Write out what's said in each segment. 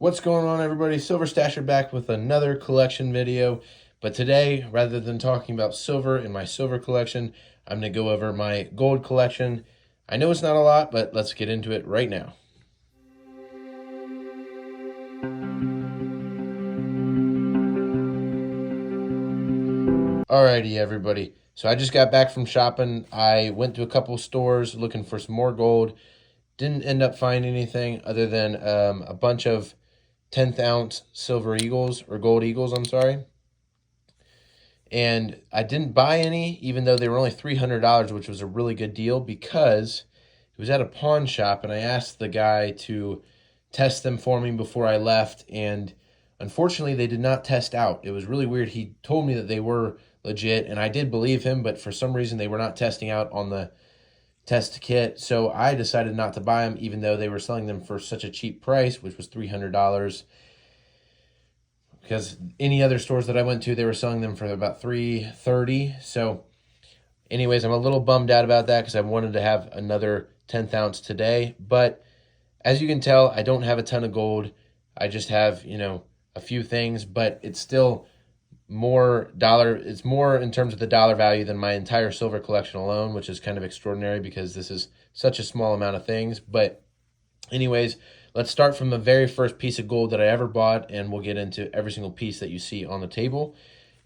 What's going on, everybody? Silver Stasher back with another collection video. But today, rather than talking about silver in my silver collection, I'm going to go over my gold collection. I know it's not a lot, but let's get into it right now. Alrighty, everybody. So I just got back from shopping. I went to a couple stores looking for some more gold. Didn't end up finding anything other than a bunch of 10th ounce silver eagles, or gold eagles, I'm sorry. And I didn't buy any, even though they were only $300, which was a really good deal because it was at a pawn shop, and I asked the guy to test them for me before I left, and unfortunately they did not test out. It was really weird. He told me that they were legit, and I did believe him, but for some reason they were not testing out on the test kit, so I decided not to buy them, even though they were selling them for such a cheap price, which was $300. Because any other stores that I went to, they were selling them for about $330. So anyways, I'm a little bummed out about that because I wanted to have another 10th ounce today. But as you can tell, I don't have a ton of gold. I just have, a few things, but it's still it's more in terms of the dollar value than my entire silver collection alone, which is kind of extraordinary because this is such a small amount of things. But anyways, let's start from the very first piece of gold that I ever bought, and we'll get into every single piece that you see on the table.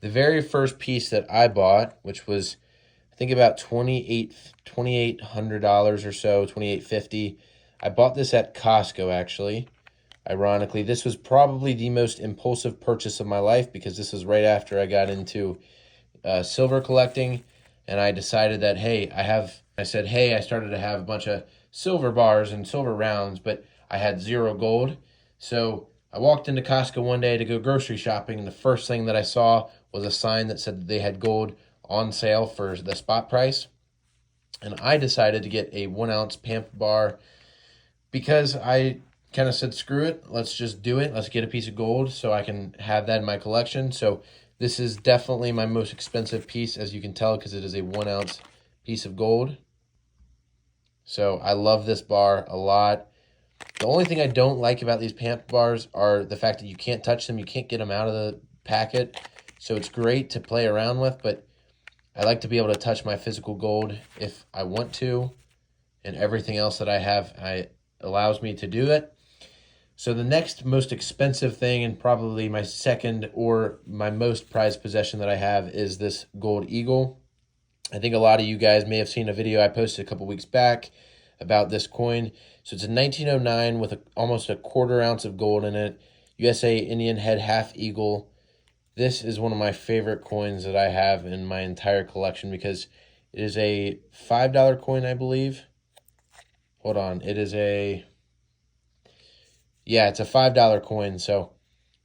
The very first piece that I bought, which was, I think, about $2,800 or so, $2,850. I bought this at Costco, actually. Ironically, this was probably the most impulsive purchase of my life because this was right after I got into silver collecting, and I decided that, I started to have a bunch of silver bars and silver rounds, but I had zero gold. So I walked into Costco one day to go grocery shopping, and the first thing that I saw was a sign that said that they had gold on sale for the spot price. And I decided to get a 1 ounce pamp bar because I kind of said, screw it, let's just do it. Let's get a piece of gold so I can have that in my collection. So this is definitely my most expensive piece, as you can tell, because it is a 1 ounce piece of gold. So I love this bar a lot. The only thing I don't like about these pamp bars are the fact that you can't touch them. You can't get them out of the packet. So it's great to play around with, but I like to be able to touch my physical gold if I want to. And everything else that I have allows me to do it. So the next most expensive thing, and probably my second or my most prized possession that I have, is this gold eagle. I think a lot of you guys may have seen a video I posted a couple weeks back about this coin. So it's a 1909 with almost a 1/4 ounce of gold in it. USA Indian head half eagle. This is one of my favorite coins that I have in my entire collection because it is a $5 coin, I believe. Hold on. It's a $5 coin. So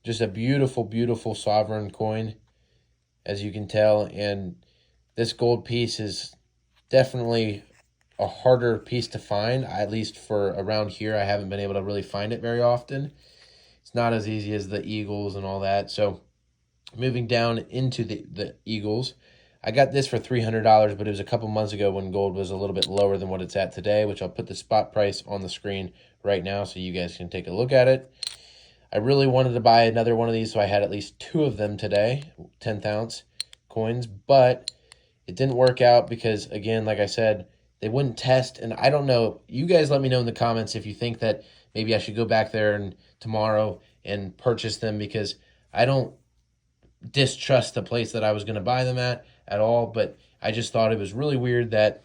just a beautiful, beautiful sovereign coin, as you can tell. And this gold piece is definitely a harder piece to find, at least for around here. I haven't been able to really find it very often. It's not as easy as the eagles and all that. So moving down into the eagles, I got this for $300, but it was a couple months ago when gold was a little bit lower than what it's at today, which I'll put the spot price on the screen right now so you guys can take a look at it. I really wanted to buy another one of these, so I had at least 2 of them today, 10th ounce coins, but it didn't work out because, again, like I said, they wouldn't test. And I don't know, you guys let me know in the comments if you think that maybe I should go back there and tomorrow and purchase them, because I don't distrust the place that I was going to buy them at all, but I just thought it was really weird that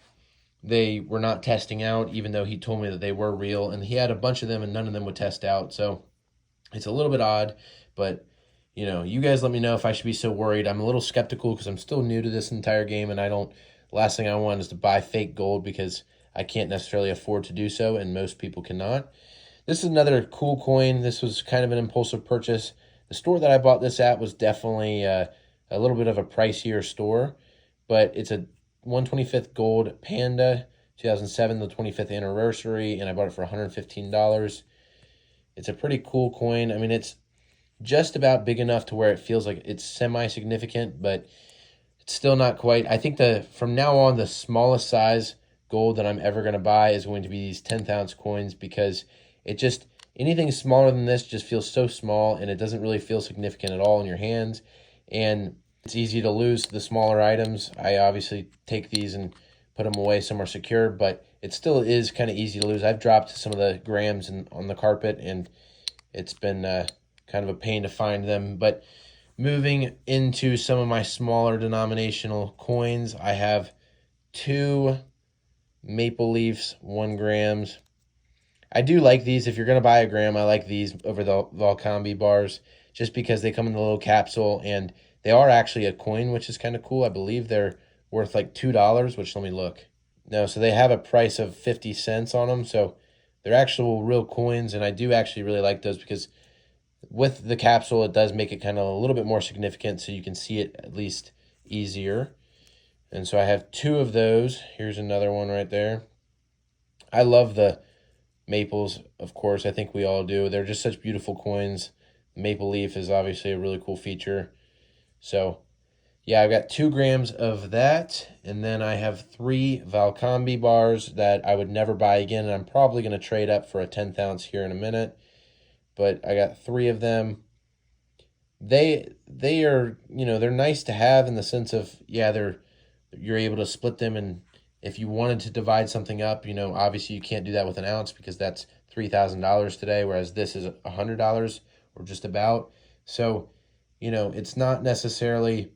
they were not testing out, even though he told me that they were real, and he had a bunch of them and none of them would test out. So it's a little bit odd, but you guys let me know if I should be so worried. I'm a little skeptical because I'm still new to this entire game, and last thing I want is to buy fake gold because I can't necessarily afford to do so, and most people cannot. This is another cool coin. This was kind of an impulsive purchase. The store that I bought this at was definitely a little bit of a pricier store, but it's a 1/25th gold Panda, 2007, the 25th anniversary, and I bought it for $115. It's a pretty cool coin. I mean, it's just about big enough to where it feels like it's semi-significant, but it's still not quite. I think from now on, the smallest size gold that I'm ever going to buy is going to be these 10th ounce coins because it anything smaller than this just feels so small, and it doesn't really feel significant at all in your hands. And it's easy to lose the smaller items. I obviously take these and put them away somewhere secure, but it still is kind of easy to lose. I've dropped some of the grams on the carpet, and it's been kind of a pain to find them. But moving into some of my smaller denominational coins, I have 2 Maple Leafs 1 grams. I do like these. If you're going to buy a gram, I like these over the Valcambi bars just because they come in the little capsule, and they are actually a coin, which is kind of cool. I believe they're worth like $2, which, let me look. No, so they have a price of 50 cents on them, so they're actual real coins, and I do actually really like those because with the capsule, it does make it kind of a little bit more significant, so you can see it at least easier. And so I have 2 of those. Here's another one right there. I love the maples, of course. I think we all do. They're just such beautiful coins. Maple leaf is obviously a really cool feature. So, yeah, I've got 2 grams of that, and then I have 3 Valcambi bars that I would never buy again, and I'm probably going to trade up for a 10th ounce here in a minute. But I got 3 of them. They are, they're nice to have in the sense of, yeah, you're able to split them, and if you wanted to divide something up, obviously you can't do that with an ounce because that's $3,000 today, whereas this is $100 or just about. So, it's not necessarily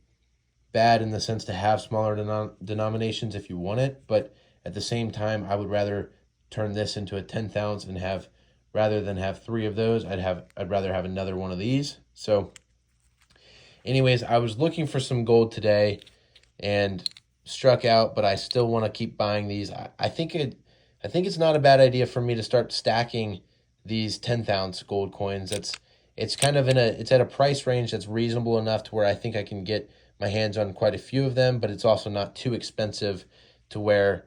bad in the sense to have smaller denominations if you want it, but at the same time, I would rather turn this into a 10th ounce and rather than have 3 of those, I'd rather have another one of these. So anyways, I was looking for some gold today and struck out, but I still want to keep buying these. I think it's not a bad idea for me to start stacking these 10th ounce gold coins. It's kind of it's at a price range that's reasonable enough to where I think I can get my hands on quite a few of them, but it's also not too expensive to where,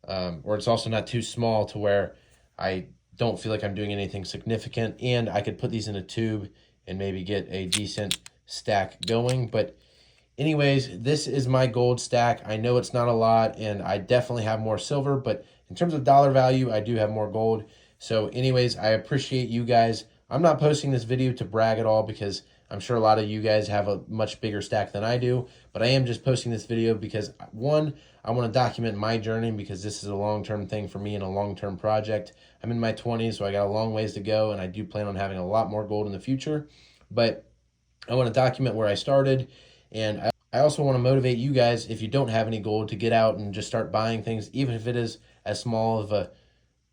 or it's also not too small to where I don't feel like I'm doing anything significant, and I could put these in a tube and maybe get a decent stack going. But anyways, this is my gold stack. I know it's not a lot, and I definitely have more silver, but in terms of dollar value, I do have more gold. So anyways, I appreciate you guys. I'm not posting this video to brag at all because I'm sure a lot of you guys have a much bigger stack than I do, but I am just posting this video because, one, I want to document my journey because this is a long-term thing for me and a long-term project. I'm in my 20s, so I got a long ways to go, and I do plan on having a lot more gold in the future, but I want to document where I started, and I also want to motivate you guys, if you don't have any gold, to get out and just start buying things, even if it is as small of a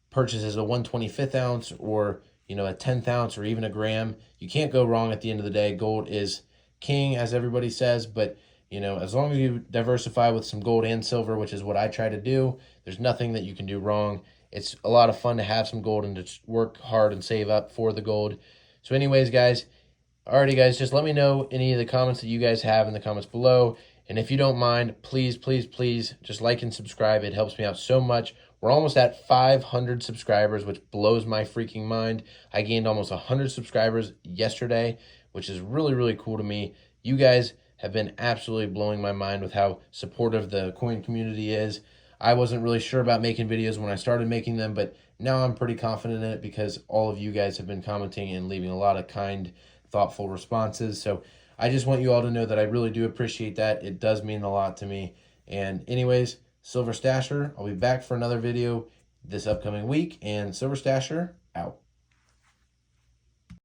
purchase as a 1/25 ounce or a 10th ounce or even a gram. You can't go wrong at the end of the day. Gold is king, as everybody says, but as long as you diversify with some gold and silver, which is what I try to do, there's nothing that you can do wrong. It's a lot of fun to have some gold and to work hard and save up for the gold. So anyways, guys, alrighty, guys, just let me know any of the comments that you guys have in the comments below. And if you don't mind, please, please, please, just like and subscribe. It helps me out so much. We're almost at 500 subscribers, which blows my freaking mind. I gained almost 100 subscribers yesterday, which is really, really cool to me. You guys have been absolutely blowing my mind with how supportive the coin community is. I wasn't really sure about making videos when I started making them, but now I'm pretty confident in it because all of you guys have been commenting and leaving a lot of kind, thoughtful responses. So I just want you all to know that I really do appreciate that. It does mean a lot to me. And anyways, Silver Stasher, I'll be back for another video this upcoming week, and Silver Stasher out.